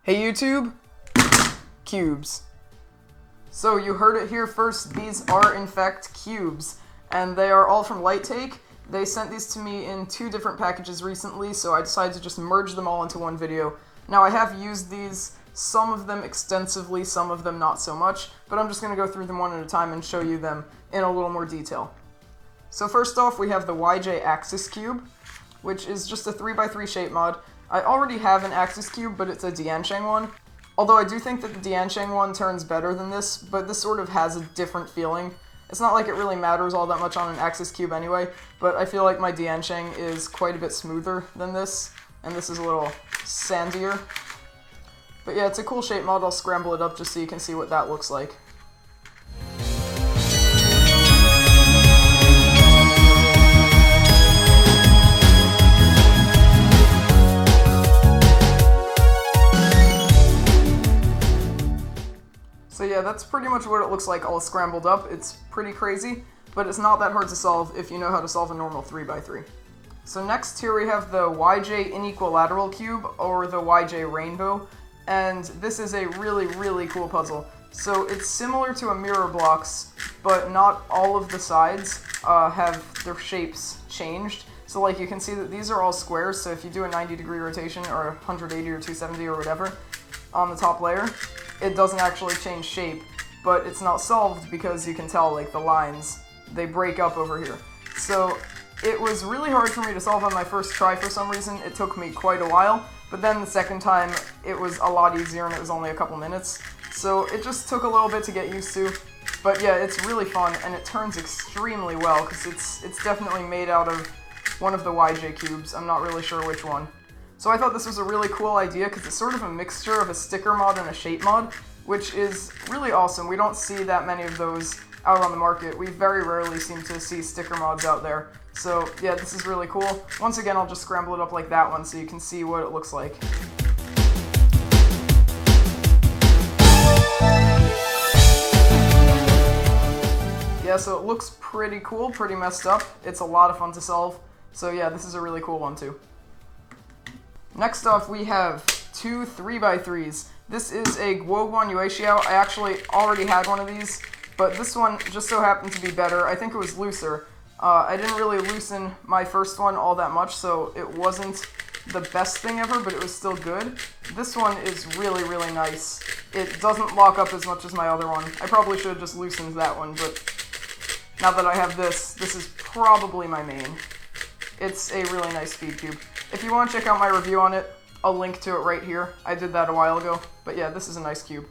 Hey YouTube, cubes. So you heard it here first, these are in fact cubes, and they are all from Lighttake. They sent these to me in 2 different packages recently, so I decided to just merge them all into one video. Now I have used these, some of them extensively, some of them not so much, but I'm just going to go through them one at a time and show you them in a little more detail. So first off, we have the YJ Axis Cube, which is just a 3x3 shape mod. I already have an Axis Cube, but it's a Diansheng one. Although I do think that the Diansheng one turns better than this, but this sort of has a different feeling. It's not like it really matters all that much on an Axis Cube anyway, but I feel like my Diansheng is quite a bit smoother than this, and this is a little sandier. But yeah, it's a cool shape mod. I'll scramble it up just so you can see what that looks like. So yeah, that's pretty much what it looks like all scrambled up. It's pretty crazy, but it's not that hard to solve if you know how to solve a normal 3x3. So next here we have the YJ Inequilateral Cube, or the YJ Rainbow, and this is a really cool puzzle. So it's similar to a mirror blocks, but not all of the sides have their shapes changed. So like you can see that these are all squares, so if you do a 90-degree rotation, or 180 or 270 or whatever, on the top layer, it doesn't actually change shape, but it's not solved because you can tell, like, the lines, they break up over here. So it was really hard for me to solve on my first try for some reason. It took me quite a while, but then the second time it was a lot easier and it was only a couple minutes. So it just took a little bit to get used to. But yeah, it's really fun and it turns extremely well because it's definitely made out of one of the YJ cubes. I'm not really sure which one. So I thought this was a really cool idea because it's sort of a mixture of a sticker mod and a shape mod, which is really awesome. We don't see that many of those out on the market. We very rarely seem to see sticker mods out there. So yeah, this is really cool. Once again, I'll just scramble it up like that one so you can see what it looks like. Yeah, so it looks pretty cool, pretty messed up. It's a lot of fun to solve. So yeah, this is a really cool one too. Next off, we have 2 3x3s. This is a BoChuang Yuexiao. I actually already had one of these, but this one just so happened to be better. I think it was looser. I didn't really loosen my first one all that much, so it wasn't the best thing ever, but it was still good. This one is really nice. It doesn't lock up as much as my other one. I probably should have just loosened that one, but now that I have this is probably my main. It's a really nice speed cube. If you want to check out my review on it, I'll link to it right here. I did that a while ago, but yeah, this is a nice cube.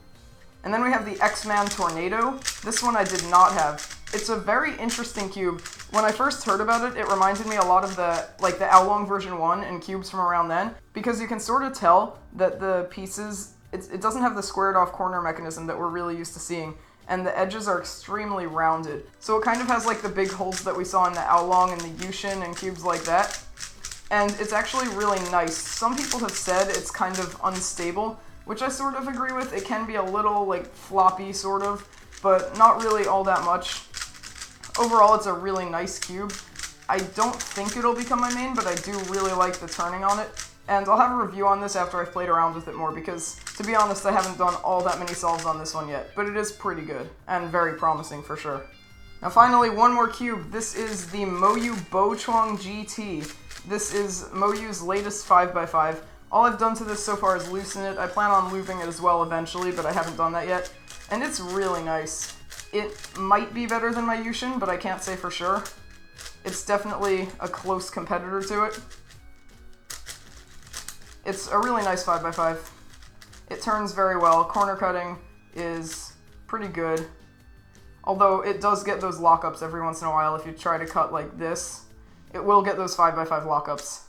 And then we have the X-Man Tornado. This one I did not have. It's a very interesting cube. When I first heard about it, it reminded me a lot of the Oolong version 1 and cubes from around then, because you can sort of tell that the pieces, it doesn't have the squared off corner mechanism that we're really used to seeing, and the edges are extremely rounded. So it kind of has like the big holes that we saw in the Oolong and the Yushin and cubes like that. And it's actually really nice. Some people have said it's kind of unstable, which I sort of agree with. It can be a little, like, floppy, sort of, but not really all that much. Overall, it's a really nice cube. I don't think it'll become my main, but I do really like the turning on it. And I'll have a review on this after I've played around with it more, because, to be honest, I haven't done all that many solves on this one yet, but it is pretty good, and very promising for sure. Now finally, one more cube. This is the BoChuang GT. This is Moyu's latest 5x5. All I've done to this so far is loosen it. I plan on looping it as well eventually, but I haven't done that yet. And it's really nice. It might be better than my Yushin, but I can't say for sure. It's definitely a close competitor to it. It's a really nice 5x5. It turns very well. Corner cutting is pretty good. Although it does get those lockups every once in a while if you try to cut like this. It will get those 5x5 lockups.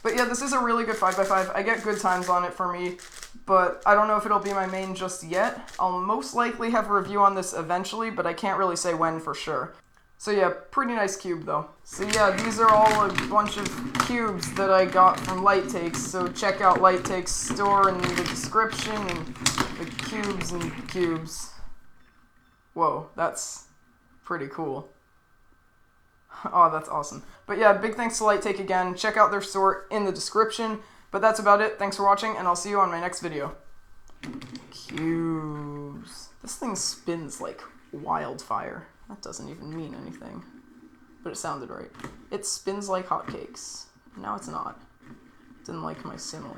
But yeah, this is a really good 5x5. I get good times on it for me, but I don't know if it'll be my main just yet. I'll most likely have a review on this eventually, but I can't really say when for sure. So yeah, pretty nice cube though. So yeah, these are all a bunch of cubes that I got from Lighttake, so check out Lighttake's store in the description, and the cubes and cubes. Whoa, that's pretty cool. Oh, that's awesome. But yeah, big thanks to Lighttake again. Check out their store in the description. But that's about it. Thanks for watching, and I'll see you on my next video. Cubes. This thing spins like wildfire. That doesn't even mean anything. But it sounded right. It spins like hotcakes. Now it's not. Didn't like my simile.